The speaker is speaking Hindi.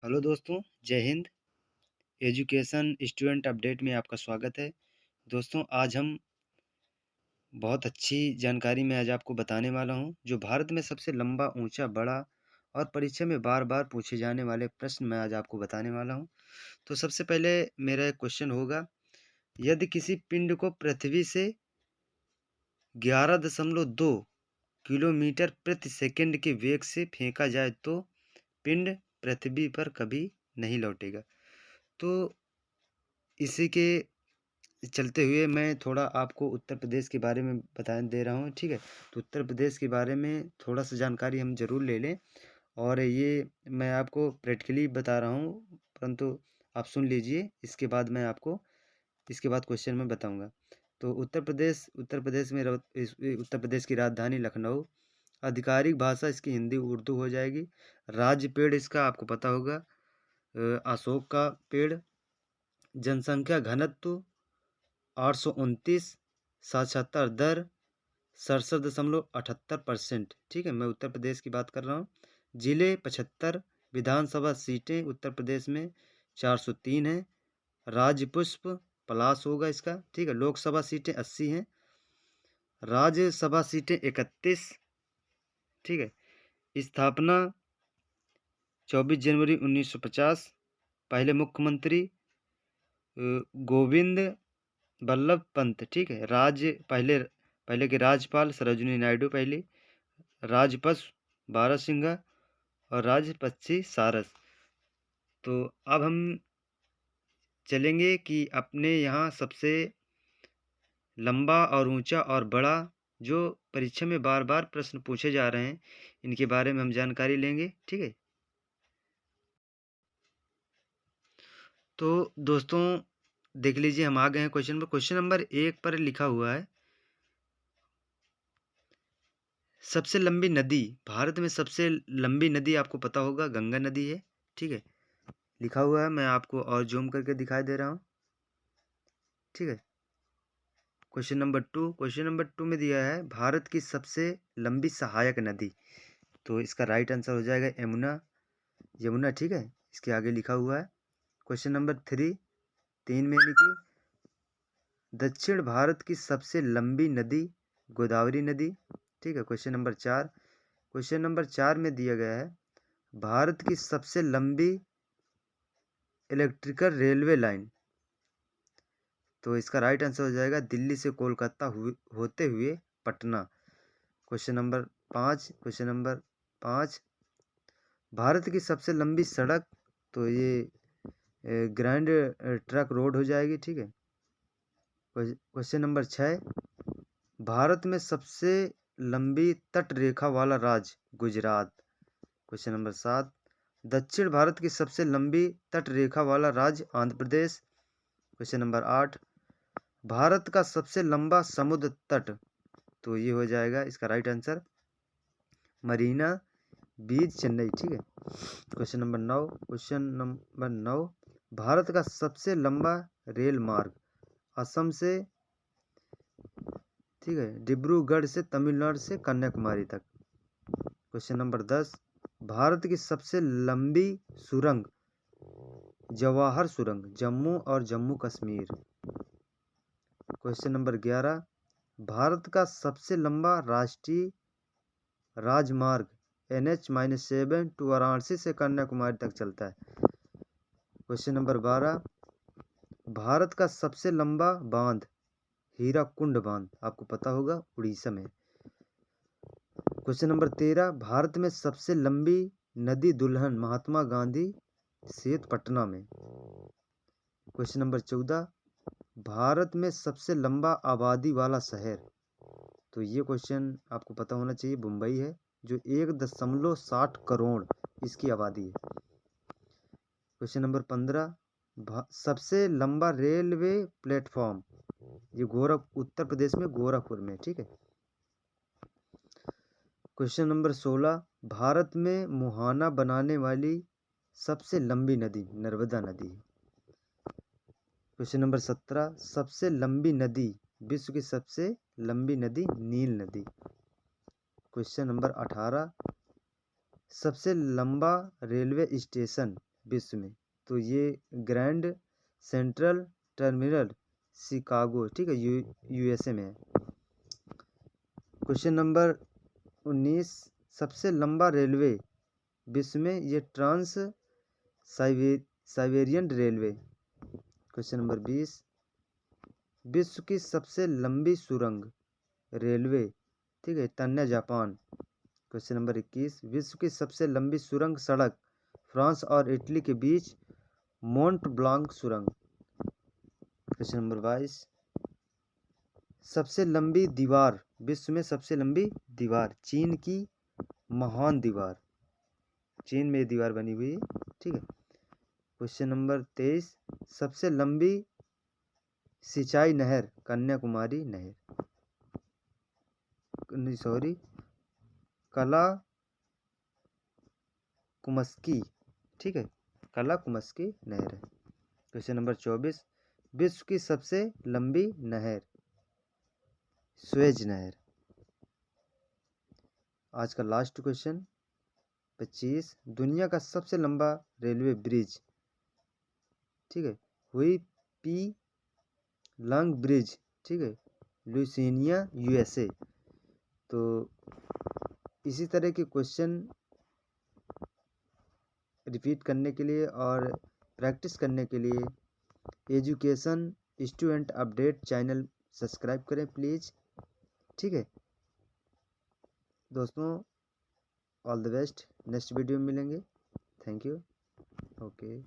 हेलो दोस्तों, जय हिंद। एजुकेशन स्टूडेंट अपडेट में आपका स्वागत है। दोस्तों, आज हम बहुत अच्छी जानकारी मैं आज आपको बताने वाला हूं, जो भारत में सबसे लंबा, ऊंचा, बड़ा और परीक्षा में बार-बार पूछे जाने वाले प्रश्न मैं आज आपको बताने वाला हूं। तो सबसे पहले मेरा एक क्वेश्चन होगा, यदि किसी पिंड को पृथ्वी से 11.2 किलोमीटर प्रति सेकंड के वेग से फेंका जाए तो पिंड पृथ्वी पर कभी नहीं लौटेगा। तो इसी के चलते हुए मैं थोड़ा आपको उत्तर प्रदेश के बारे में बता दे रहा हूँ, ठीक है? तो उत्तर प्रदेश के बारे में थोड़ा-सा जानकारी हम ज़रूर ले लें और ये मैं आपको प्रैक्टिकली बता रहा हूँ, परंतु आप सुन लीजिए, इसके बाद क्वेश्चन मैं बताऊँगा। तो उत्तर प्रदेश में उत्तर प्रदेश की राजधानी लखनऊ, आधिकारिक भाषा इसकी हिंदी, उर्दू हो जाएगी। राज्य पेड़ इसका आपको पता होगा अशोक का पेड़। जनसंख्या घनत्व 829, साक्षरता दर 67.78%। ठीक है, मैं उत्तर प्रदेश की बात कर रहा हूँ। जिले 75, विधानसभा सीटें उत्तर प्रदेश में 403 हैं। राज्य पुष्प पलाश होगा इसका, ठीक है। लोकसभा सीटें 80 हैं, राज्यसभा सीटें 31, ठीक है। स्थापना 24 जनवरी 1950। पहले मुख्यमंत्री गोविंद वल्लभ पंत, ठीक है। पहले के राज्यपाल सरोजिनी नायडू पहली। राजपक्ष बारहसिंघा और राजपक्षी सारस। तो अब हम चलेंगे कि अपने यहाँ सबसे लंबा और ऊंचा और बड़ा, जो परीक्षा में बार बार प्रश्न पूछे जा रहे हैं, इनके बारे में हम जानकारी लेंगे, ठीक है। तो दोस्तों देख लीजिए, हम आ गए हैं क्वेश्चन पर। क्वेश्चन नंबर 1 पर लिखा हुआ है, सबसे लंबी नदी, भारत में सबसे लंबी नदी आपको पता होगा गंगा नदी है, ठीक है। लिखा हुआ है, मैं आपको और जूम करके दिखाई दे रहा हूँ, ठीक है। क्वेश्चन नंबर 2 में दिया है, भारत की सबसे लंबी सहायक नदी। तो इसका राइट आंसर हो जाएगा यमुना, ठीक है। इसके आगे लिखा हुआ है। क्वेश्चन नंबर 3 में यानी कि दक्षिण भारत की सबसे लंबी नदी गोदावरी नदी, ठीक है। क्वेश्चन नंबर 4 में दिया गया है, भारत की सबसे लंबी इलेक्ट्रिकल रेलवे लाइन। तो इसका राइट आंसर हो जाएगा दिल्ली से कोलकाता होते हुए पटना। क्वेश्चन नंबर 5, भारत की सबसे लंबी सड़क, तो ये ग्रैंड ट्रक रोड हो जाएगी, ठीक है। क्वेश्चन नंबर 6, भारत में सबसे लंबी तट रेखा वाला राज्य गुजरात। क्वेश्चन नंबर 7, दक्षिण भारत की सबसे लंबी तट रेखा वाला राज्य आंध्र प्रदेश। क्वेश्चन नंबर 8, भारत का सबसे लंबा समुद्र तट, तो ये हो जाएगा इसका राइट आंसर मरीना बीच चेन्नई, ठीक है। क्वेश्चन नंबर 9, भारत का सबसे लंबा रेल मार्ग असम से, ठीक है, डिब्रूगढ़ से तमिलनाडु से कन्याकुमारी तक। क्वेश्चन नंबर 10, भारत की सबसे लंबी सुरंग जवाहर सुरंग, जम्मू और जम्मू कश्मीर। क्वेश्चन नंबर 11, भारत का सबसे लंबा राष्ट्रीय राजमार्ग NH-7 टू वाराणसी से कन्याकुमारी तक चलता है। क्वेश्चन नंबर 12, भारत का सबसे लंबा बांध हीराकुंड बांध, आपको पता होगा उड़ीसा में। क्वेश्चन नंबर 13, भारत में सबसे लंबी नदी दुल्हन महात्मा गांधी सेतु पटना में। क्वेश्चन नंबर 14, भारत में सबसे लंबा आबादी वाला शहर, तो ये क्वेश्चन आपको पता होना चाहिए, मुंबई है, जो 1.60 करोड़ इसकी आबादी है। क्वेश्चन नंबर 15, सबसे लंबा रेलवे प्लेटफॉर्म, ये उत्तर प्रदेश में गोरखपुर में, ठीक है। क्वेश्चन नंबर 16, भारत में मुहाना बनाने वाली सबसे लंबी नदी नर्मदा नदी है। क्वेश्चन नंबर 17, सबसे लंबी नदी, विश्व की सबसे लंबी नदी नील नदी। क्वेश्चन नंबर 18, सबसे लंबा रेलवे स्टेशन विश्व में? तो ये ग्रैंड सेंट्रल टर्मिनल शिकागो, ठीक है, यूएसए में है। क्वेश्चन नंबर 19, सबसे लंबा रेलवे विश्व में? ये trans Siberian railway. Question number 20, विश्व की सबसे लंबी सुरंग रेलवे, ठीक है, तन्या जापान। क्वेश्चन नंबर 21, विश्व की सबसे लंबी सुरंग सड़क फ्रांस और इटली के बीच मोंट ब्लांक सुरंग। क्वेश्चन नंबर 22, सबसे लंबी दीवार विश्व में? सबसे लंबी दीवार चीन की महान दीवार, चीन में दीवार बनी हुई है, ठीक है। क्वेश्चन नंबर 23, सबसे लंबी सिंचाई नहर कन्याकुमारी नहर, सॉरी, कला कुमस्की, ठीक है, कला कुमस्की नहर है। क्वेश्चन नंबर 24, विश्व की सबसे लंबी नहर स्वेज नहर। आज का लास्ट क्वेश्चन 25, दुनिया का सबसे लंबा रेलवे ब्रिज, ठीक है, हुई पी लॉन्ग ब्रिज, ठीक है, लुइसियाना यूएसए। तो इसी तरह के क्वेश्चन रिपीट करने के लिए और प्रैक्टिस करने के लिए education student update channel subscribe करें प्लीज़, ठीक है दोस्तों। All the best, next video में मिलेंगे। Thank you. ओके।